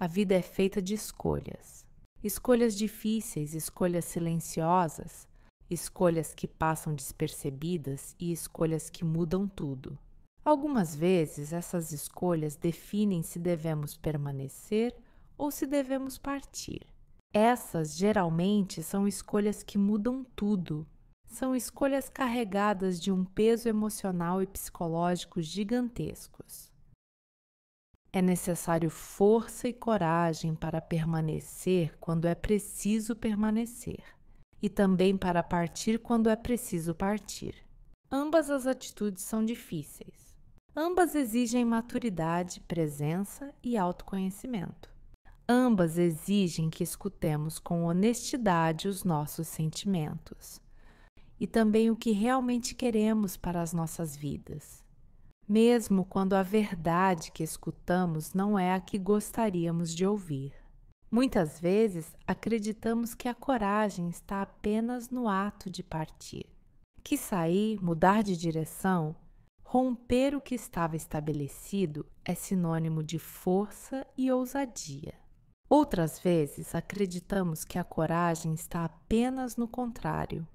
a vida é feita de escolhas. Escolhas difíceis, escolhas silenciosas, escolhas que passam despercebidas e escolhas que mudam tudo. Algumas vezes, essas escolhas definem se devemos permanecer ou se devemos partir. Essas, geralmente, são escolhas que mudam tudo. São escolhas carregadas de um peso emocional e psicológico gigantescos. É necessário força e coragem para permanecer quando é preciso permanecer, e também para partir quando é preciso partir. Ambas as atitudes são difíceis. Ambas exigem maturidade, presença e autoconhecimento. Ambas exigem que escutemos com honestidade os nossos sentimentos e também o que realmente queremos para as nossas vidas, mesmo quando a verdade que escutamos não é a que gostaríamos de ouvir. Muitas vezes acreditamos que a coragem está apenas no ato de partir, que sair, mudar de direção, romper o que estava estabelecido é sinônimo de força e ousadia. Outras vezes acreditamos que a coragem está apenas no contrário,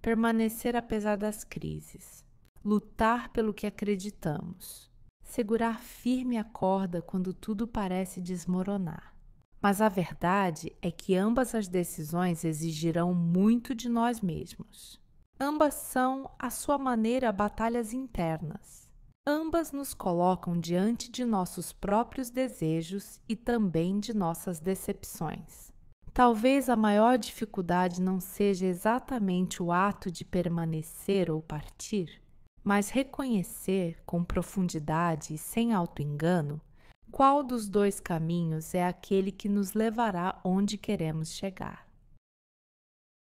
permanecer apesar das crises, lutar pelo que acreditamos, segurar firme a corda quando tudo parece desmoronar. Mas a verdade é que ambas as decisões exigirão muito de nós mesmos. Ambas são, à sua maneira, batalhas internas. Ambas nos colocam diante de nossos próprios desejos e também de nossas decepções. Talvez a maior dificuldade não seja exatamente o ato de permanecer ou partir, mas reconhecer com profundidade e sem auto-engano qual dos dois caminhos é aquele que nos levará onde queremos chegar.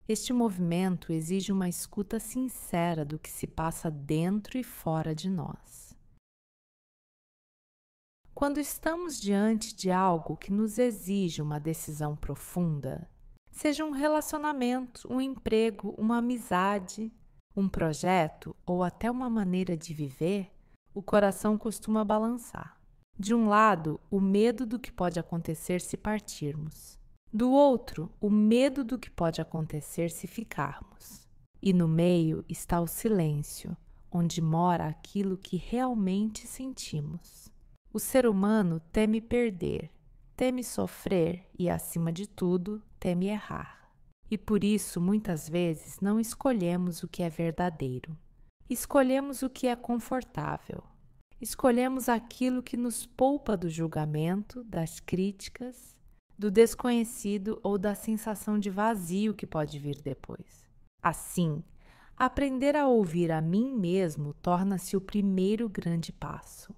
Este movimento exige uma escuta sincera do que se passa dentro e fora de nós. Quando estamos diante de algo que nos exige uma decisão profunda, seja um relacionamento, um emprego, uma amizade, um projeto ou até uma maneira de viver, o coração costuma balançar. De um lado, o medo do que pode acontecer se partirmos. Do outro, o medo do que pode acontecer se ficarmos. E no meio está o silêncio, onde mora aquilo que realmente sentimos. O ser humano teme perder, teme sofrer e, acima de tudo, teme errar. E por isso, muitas vezes, não escolhemos o que é verdadeiro. Escolhemos o que é confortável. Escolhemos aquilo que nos poupa do julgamento, das críticas, do desconhecido ou da sensação de vazio que pode vir depois. Assim, aprender a ouvir a mim mesmo torna-se o primeiro grande passo.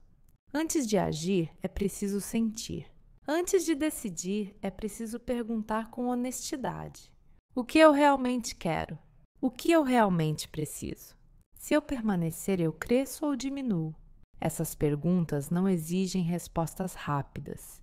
Antes de agir, é preciso sentir. Antes de decidir, é preciso perguntar com honestidade: o que eu realmente quero? O que eu realmente preciso? Se eu permanecer, eu cresço ou diminuo? Essas perguntas não exigem respostas rápidas,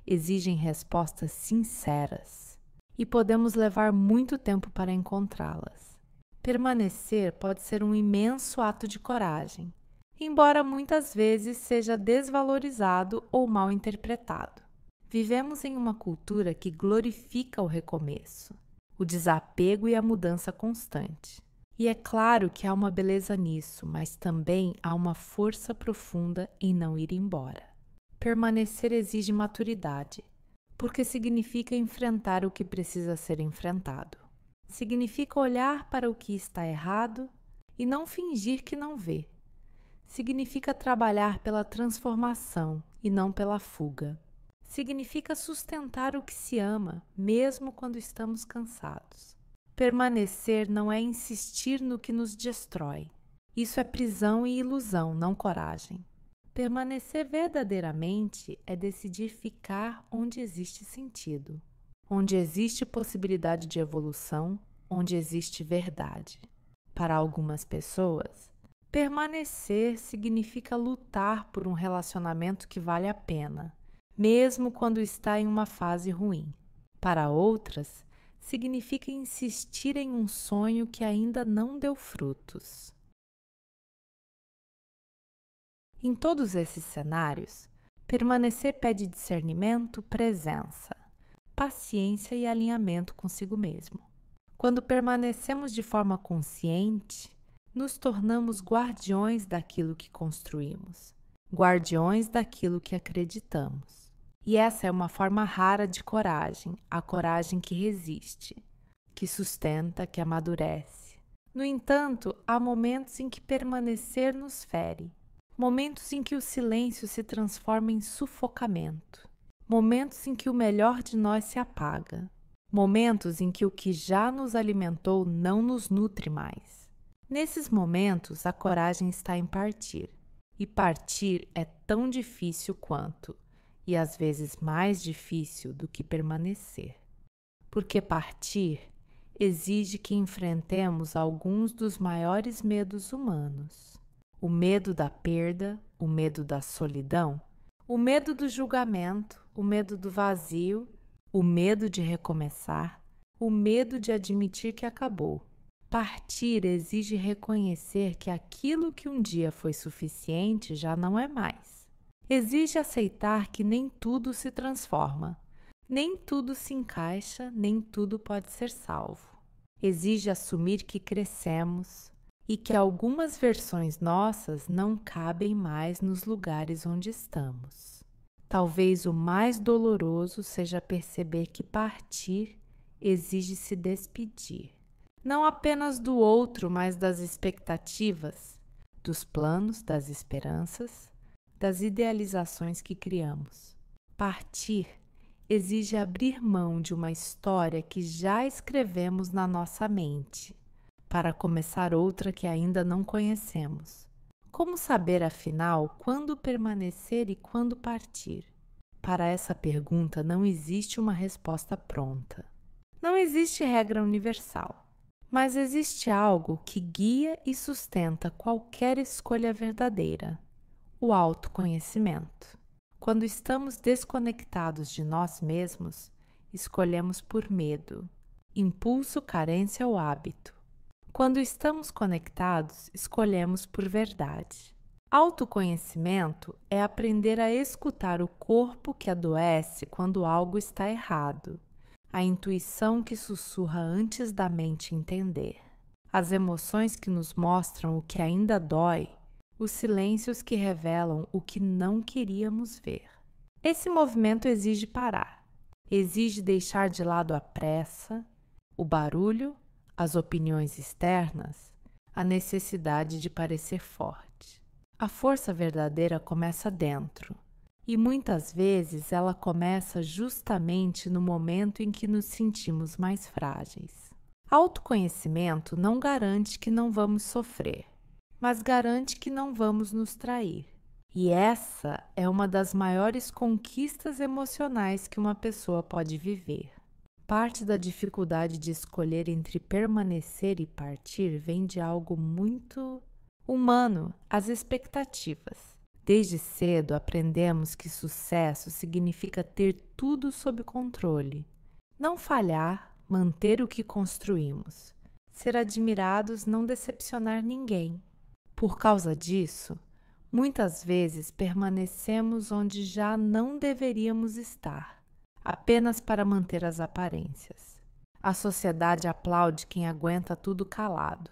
exigem respostas sinceras. E podemos levar muito tempo para encontrá-las. Permanecer pode ser um imenso ato de coragem, embora muitas vezes seja desvalorizado ou mal interpretado. Vivemos em uma cultura que glorifica o recomeço, o desapego e a mudança constante. E é claro que há uma beleza nisso, mas também há uma força profunda em não ir embora. Permanecer exige maturidade, porque significa enfrentar o que precisa ser enfrentado. Significa olhar para o que está errado e não fingir que não vê. Significa trabalhar pela transformação e não pela fuga. Significa sustentar o que se ama, mesmo quando estamos cansados. Permanecer não é insistir no que nos destrói. Isso é prisão e ilusão, não coragem. Permanecer verdadeiramente é decidir ficar onde existe sentido, onde existe possibilidade de evolução, onde existe verdade. Para algumas pessoas, permanecer significa lutar por um relacionamento que vale a pena, mesmo quando está em uma fase ruim. Para outras, significa insistir em um sonho que ainda não deu frutos. Em todos esses cenários, Permanecer pede discernimento, presença, paciência e alinhamento consigo mesmo. Quando permanecemos de forma consciente, nos tornamos guardiões daquilo que construímos, guardiões daquilo que acreditamos. E essa é uma forma rara de coragem, a coragem que resiste, que sustenta, que amadurece. No entanto, há momentos em que permanecer nos fere, momentos em que o silêncio se transforma em sufocamento, momentos em que o melhor de nós se apaga, momentos em que o que já nos alimentou não nos nutre mais. Nesses momentos, a coragem está em partir, e partir é tão difícil quanto, e às vezes mais difícil do que permanecer. Porque partir exige que enfrentemos alguns dos maiores medos humanos. O medo da perda, o medo da solidão, o medo do julgamento, o medo do vazio, o medo de recomeçar, o medo de admitir que acabou. Partir exige reconhecer que aquilo que um dia foi suficiente já não é mais. Exige aceitar que nem tudo se transforma, nem tudo se encaixa, nem tudo pode ser salvo. Exige assumir que crescemos e que algumas versões nossas não cabem mais nos lugares onde estamos. Talvez o mais doloroso seja perceber que partir exige se despedir, não apenas do outro, mas das expectativas, dos planos, das esperanças, das idealizações que criamos. Partir exige abrir mão de uma história que já escrevemos na nossa mente, para começar outra que ainda não conhecemos. Como saber, afinal, quando permanecer e quando partir? Para essa pergunta não existe uma resposta pronta. Não existe regra universal, mas existe algo que guia e sustenta qualquer escolha verdadeira: o autoconhecimento. Quando estamos desconectados de nós mesmos, escolhemos por medo, impulso, carência ou hábito. Quando estamos conectados, escolhemos por verdade. Autoconhecimento é aprender a escutar o corpo que adoece quando algo está errado, a intuição que sussurra antes da mente entender, as emoções que nos mostram o que ainda dói, os silêncios que revelam o que não queríamos ver. Esse movimento exige parar, exige deixar de lado a pressa, o barulho, as opiniões externas, a necessidade de parecer forte. A força verdadeira começa dentro, e muitas vezes ela começa justamente no momento em que nos sentimos mais frágeis. Autoconhecimento não garante que não vamos sofrer, mas garante que não vamos nos trair. E essa é uma das maiores conquistas emocionais que uma pessoa pode viver. Parte da dificuldade de escolher entre permanecer e partir vem de algo muito humano, as expectativas. Desde cedo aprendemos que sucesso significa ter tudo sob controle, não falhar, manter o que construímos, ser admirados, não decepcionar ninguém. Por causa disso, muitas vezes permanecemos onde já não deveríamos estar, apenas para manter as aparências. A sociedade aplaude quem aguenta tudo calado.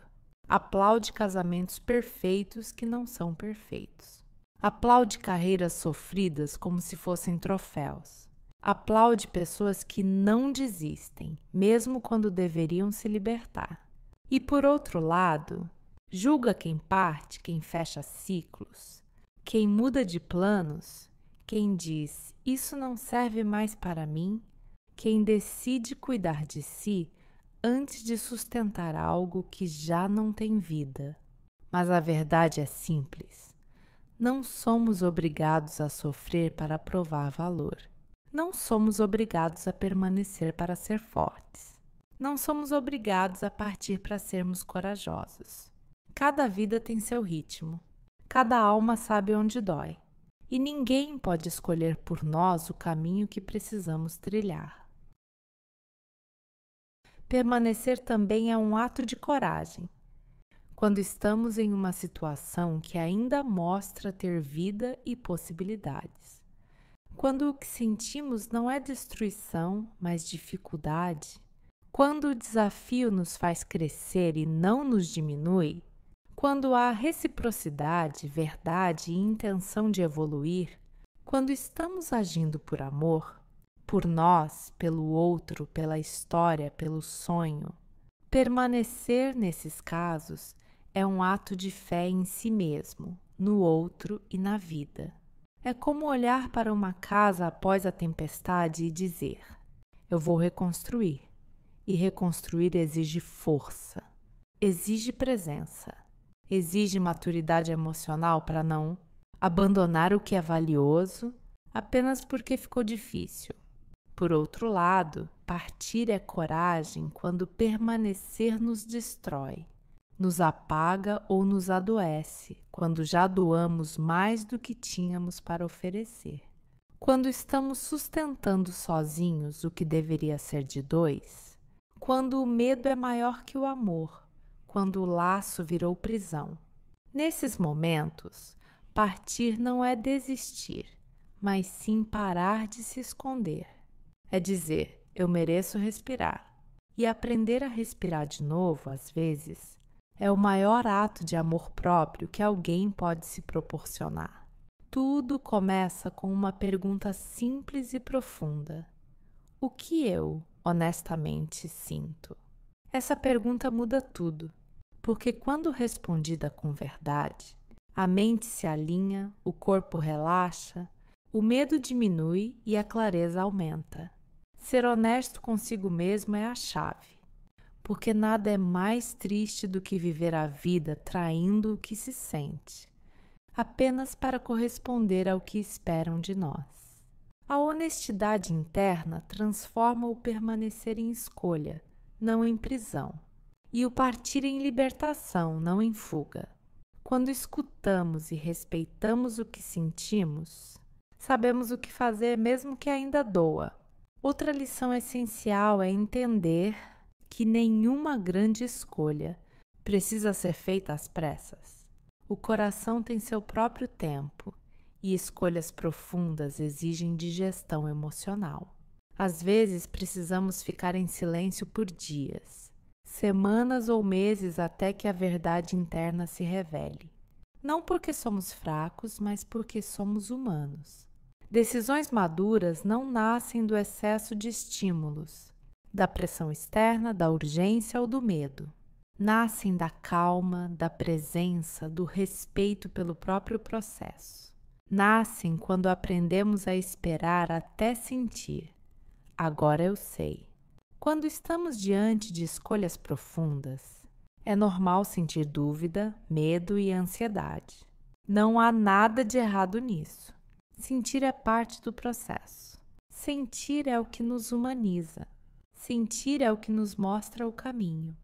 Aplaude casamentos perfeitos que não são perfeitos. Aplaude carreiras sofridas como se fossem troféus. Aplaude pessoas que não desistem, mesmo quando deveriam se libertar. E por outro lado, julga quem parte, quem fecha ciclos, quem muda de planos, quem diz, isso não serve mais para mim, quem decide cuidar de si antes de sustentar algo que já não tem vida. Mas a verdade é simples. Não somos obrigados a sofrer para provar valor. Não somos obrigados a permanecer para ser fortes. Não somos obrigados a partir para sermos corajosos. Cada vida tem seu ritmo. Cada alma sabe onde dói. E ninguém pode escolher por nós o caminho que precisamos trilhar. Permanecer também é um ato de coragem. Quando estamos em uma situação que ainda mostra ter vida e possibilidades. Quando o que sentimos não é destruição, mas dificuldade, quando o desafio nos faz crescer e não nos diminui, quando há reciprocidade, verdade e intenção de evoluir, quando estamos agindo por amor, por nós, pelo outro, pela história, pelo sonho, permanecer nesses casos é um ato de fé em si mesmo, no outro e na vida. É como olhar para uma casa após a tempestade e dizer: eu vou reconstruir. E reconstruir exige força, exige presença, exige maturidade emocional para não abandonar o que é valioso apenas porque ficou difícil. Por outro lado, partir é coragem quando permanecer nos destrói, nos apaga ou nos adoece, quando já doamos mais do que tínhamos para oferecer. Quando estamos sustentando sozinhos o que deveria ser de dois, quando o medo é maior que o amor, quando o laço virou prisão. Nesses momentos, partir não é desistir, mas sim parar de se esconder. É dizer, eu mereço respirar. E aprender a respirar de novo, às vezes, é o maior ato de amor próprio que alguém pode se proporcionar. Tudo começa com uma pergunta simples e profunda. O que eu, honestamente, sinto? Essa pergunta muda tudo, porque quando respondida com verdade, a mente se alinha, o corpo relaxa, o medo diminui e a clareza aumenta. Ser honesto consigo mesmo é a chave, porque nada é mais triste do que viver a vida traindo o que se sente, apenas para corresponder ao que esperam de nós. A honestidade interna transforma o permanecer em escolha, não em prisão, e o partir em libertação, não em fuga. Quando escutamos e respeitamos o que sentimos, sabemos o que fazer mesmo que ainda doa. Outra lição essencial é entender que nenhuma grande escolha precisa ser feita às pressas. O coração tem seu próprio tempo e escolhas profundas exigem digestão emocional. Às vezes precisamos ficar em silêncio por dias, semanas ou meses até que a verdade interna se revele. Não porque somos fracos, mas porque somos humanos. Decisões maduras não nascem do excesso de estímulos, da pressão externa, da urgência ou do medo. Nascem da calma, da presença, do respeito pelo próprio processo. Nascem quando aprendemos a esperar até sentir. Agora eu sei. Quando estamos diante de escolhas profundas, é normal sentir dúvida, medo e ansiedade. Não há nada de errado nisso. Sentir é parte do processo. Sentir é o que nos humaniza. Sentir é o que nos mostra o caminho.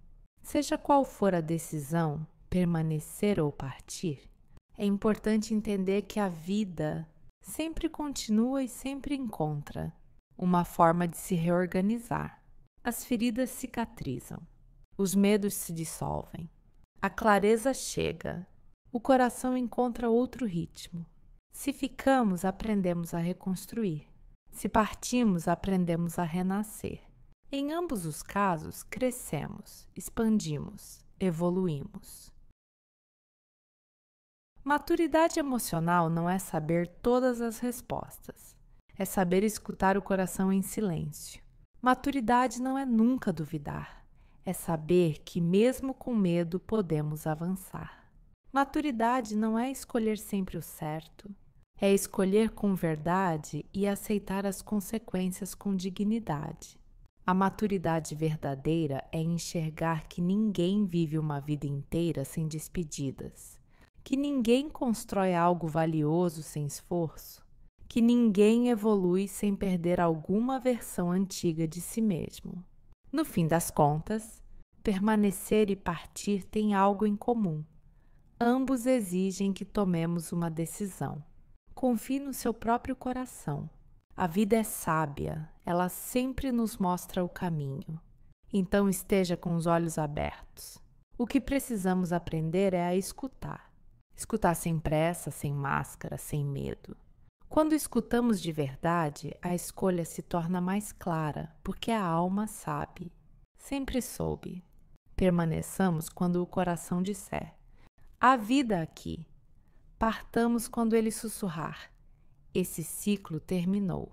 Seja qual for a decisão, permanecer ou partir, é importante entender que a vida sempre continua e sempre encontra uma forma de se reorganizar. As feridas cicatrizam, os medos se dissolvem, a clareza chega, o coração encontra outro ritmo. Se ficamos, aprendemos a reconstruir. Se partimos, aprendemos a renascer. Em ambos os casos, crescemos, expandimos, evoluímos. Maturidade emocional não é saber todas as respostas, é saber escutar o coração em silêncio. Maturidade não é nunca duvidar, é saber que mesmo com medo podemos avançar. Maturidade não é escolher sempre o certo, é escolher com verdade e aceitar as consequências com dignidade. A maturidade verdadeira é enxergar que ninguém vive uma vida inteira sem despedidas, que ninguém constrói algo valioso sem esforço, que ninguém evolui sem perder alguma versão antiga de si mesmo. No fim das contas, permanecer e partir têm algo em comum. Ambos exigem que tomemos uma decisão. Confie no seu próprio coração. A vida é sábia, ela sempre nos mostra o caminho. Então esteja com os olhos abertos. O que precisamos aprender é a escutar. Escutar sem pressa, sem máscara, sem medo. Quando escutamos de verdade, a escolha se torna mais clara, porque a alma sabe. Sempre soube. Permaneçamos quando o coração disser: há vida aqui. Partamos quando ele sussurrar: esse ciclo terminou.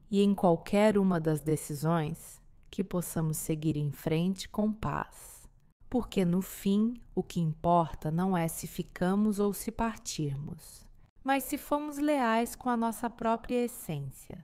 E em qualquer uma das decisões, que possamos seguir em frente com paz. Porque no fim, o que importa não é se ficamos ou se partirmos, mas se fomos leais com a nossa própria essência.